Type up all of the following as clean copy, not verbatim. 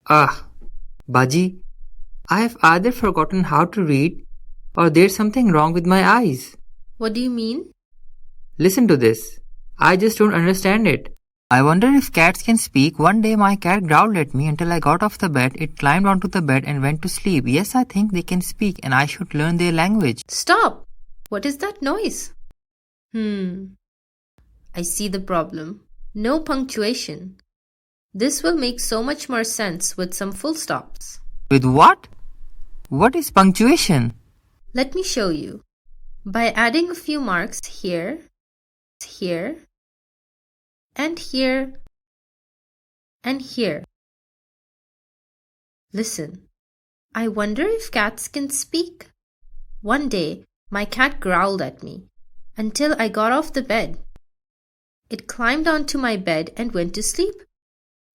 Ah, Baji, I have either forgotten how to read or there's something wrong with my eyes. What do you mean? Listen to this. I just don't understand it. I wonder if cats can speak. One day my cat growled at me until I got off the bed. It climbed onto the bed and went to sleep. Yes, I think they can speak and I should learn their language. Stop! What is that noise? I see the problem. No punctuation. This will make so much more sense with some full stops. With what? What is punctuation? Let me show you. By adding a few marks here, here, and here, and here. Listen. I wonder if cats can speak. One day, my cat growled at me until I got off the bed. It climbed onto my bed and went to sleep.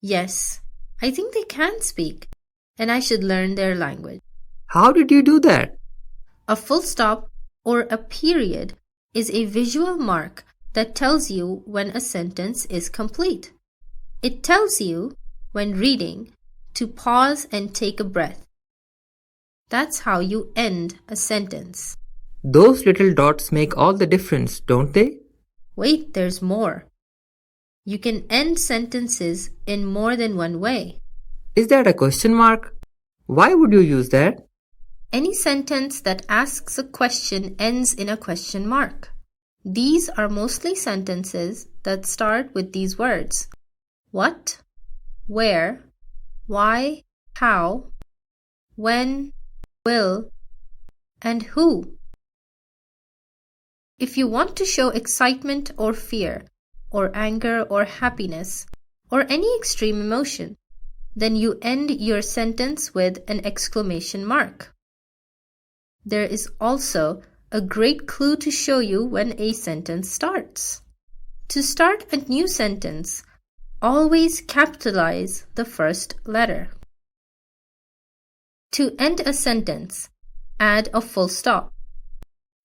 Yes, I think they can speak, and I should learn their language. How did you do that? A full stop or a period is a visual mark that tells you when a sentence is complete. It tells you, when reading, to pause and take a breath. That's how you end a sentence. Those little dots make all the difference, don't they? Wait, there's more. You can end sentences in more than one way. Is that a question mark? Why would you use that? Any sentence that asks a question ends in a question mark. These are mostly sentences that start with these words: what, where, why, how, when, will, and who. If you want to show excitement or fear, or anger or happiness, or any extreme emotion, then you end your sentence with an exclamation mark. There is also a great clue to show you when a sentence starts. To start a new sentence, always capitalize the first letter. To end a sentence, add a full stop,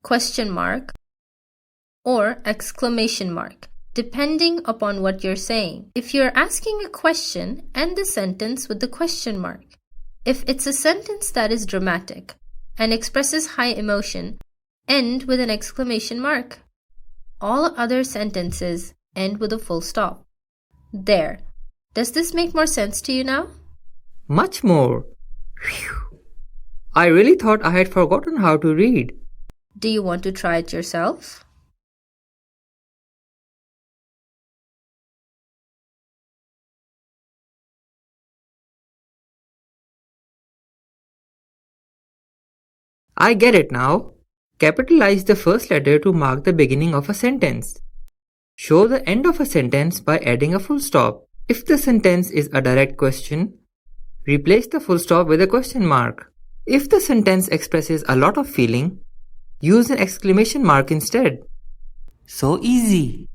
question mark, or exclamation mark, depending upon what you're saying. If you're asking a question, end the sentence with the question mark. If it's a sentence that is dramatic and expresses high emotion, end with an exclamation mark. All other sentences end with a full stop. There. Does this make more sense to you now? Much more. Phew. I really thought I had forgotten how to read. Do you want to try it yourself? I get it now. Capitalize the first letter to mark the beginning of a sentence. Show the end of a sentence by adding a full stop. If the sentence is a direct question, replace the full stop with a question mark. If the sentence expresses a lot of feeling, use an exclamation mark instead. So easy.